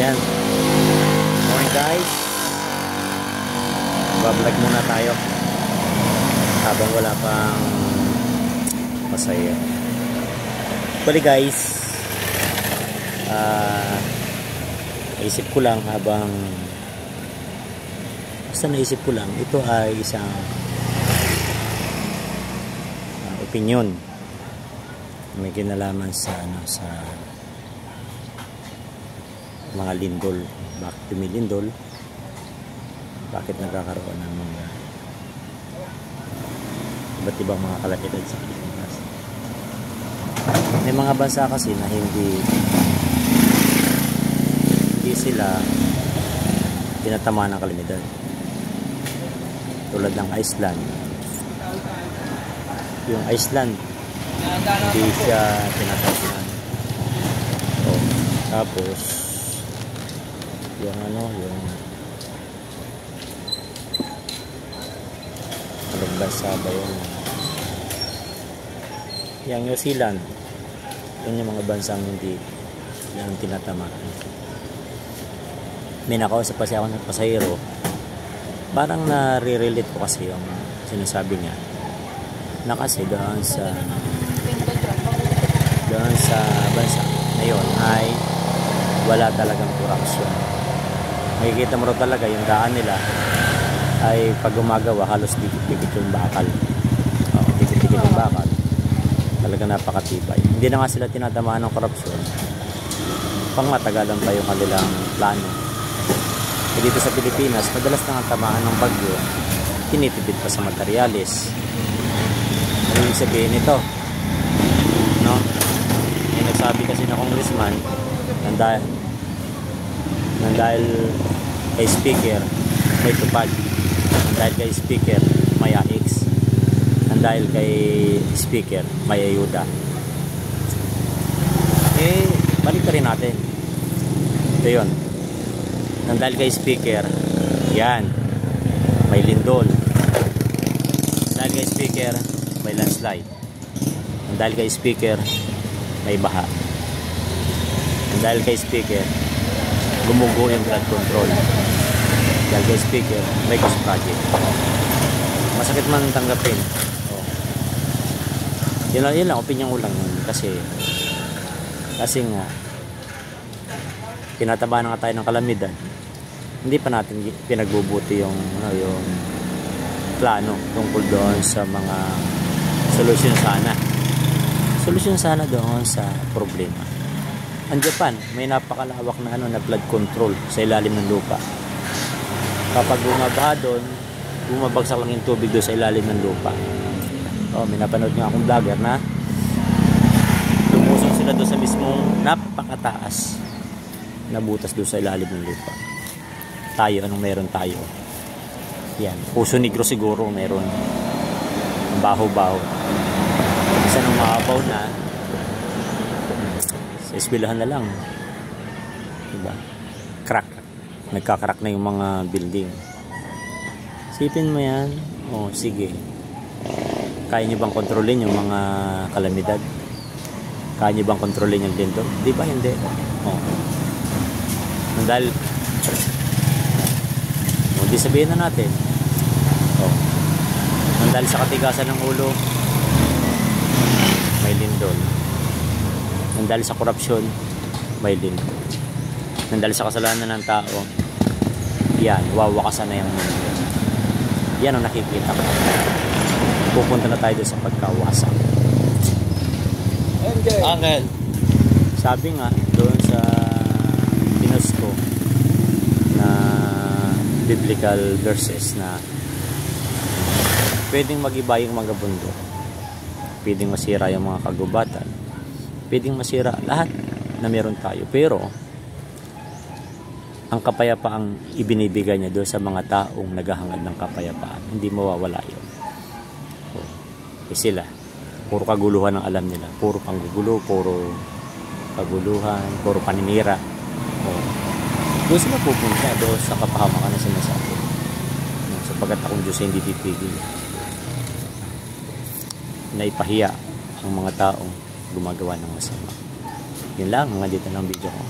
Ayan. Morning guys. Bablog muna tayo habang wala pang pasaya. Actually guys, naisip ko lang habang naisip ko lang, ito ay isang opinion may kinalaman sa sa mga lindol. Bakit lumilindol? Bakit nagkakaroon ng mga iba't ibang mga kalamidad sa Pilipinas? May mga bansa kasi na hindi sila tinatamaan ng kalamidad, tulad ng Iceland. Yung Iceland hindi siya tinatamaan. Tapos yung yung anong bansa ba yun? Yung New Zealand, yun yung mga bansang hindi yung tinatamaan. May nakausap kasi ako ng pasahero, parang nare-relate ko kasi yung sinasabi niya na kasi doon sa bansa na yun ay wala talagang korupsyon. Makikita mo rin talaga yung daan nila ay pag gumagawa halos dikit-dikit yung bakal. Dikit-dikit yung bakal. Talaga napakatibay. Hindi na nga sila tinatamaan ng korupsyon. Pang matagalan pa yung kanilang plano. E dito sa Pilipinas, madalas na ang tamaan ng bagyo, tinitipid pa sa materyales. Ano yung sabihin nito? No? May nagsabi kasi na congressman dahil kay speaker may tupad, dahil kay speaker may AX, dahil kay speaker may ayuda. Balik ka rin natin ito yun. Dahil kay speaker yan may lindol, dahil kay speaker may landslide, dahil kay speaker may baha, dahil kay speaker gumugo yung flood control, dahil kay speaker may ghost project. Masakit man tanggapin. Yun lang, opinion ko lang yun. Kasi nga tinataba na nga tayo ng kalamidad, hindi pa natin pinagbubuti yung plano tungkol doon sa mga solusyon sana doon sa problema. Ang Japan, may napakalawak na na flood control sa ilalim ng lupa. Kapag bumabaha doon, bumabagsak lang yung tubig doon sa ilalim ng lupa. May napanood nga akong vlogger na lumusong sila doon sa mismong napakataas na butas doon sa ilalim ng lupa. Tayo, anong meron tayo? Yan, Puso Negro siguro meron. Baho-baho. Isa nung mababaw na, sa eskwelahan na lang, diba? Crack. Nagkakrak na yung mga building. Sipin mo yan. Sige. Kaya nyo bang kontrolin yung mga kalamidad? Kaya nyo bang kontrolin yung lindol? Di ba? Hindi. Dahil hindi sabihin na natin. Dahil sa katigasan ng ulo may lindol. Dahil sa korupsyon may lindol. Dahil sa kasalanan ng tao, yan, wawakasan na yung mundo. Yan ang nakikita ko. Pupunta na tayo doon sa pagkawasak. Angel, sabi nga doon sa pinost ko na biblical verses na pwedeng mag-iba yung mga bundok, pwedeng masira yung mga kagubatan, pwedeng masira lahat na meron tayo, pero ang kapayapaang ibinibigay niya doon sa mga taong naghahangad ng kapayapaan, hindi mawawala yun. Sila puro kaguluhan ang alam nila, puro panggugulo, puro kaguluhan, puro paninira. Doon sila pupunta, doon sa kapahamakan na sinasabi. Sapagkat akong Diyos hindi titigil na ipahiya ang mga taong gumagawa ng masama. Yun lang, mga dito ng video ko.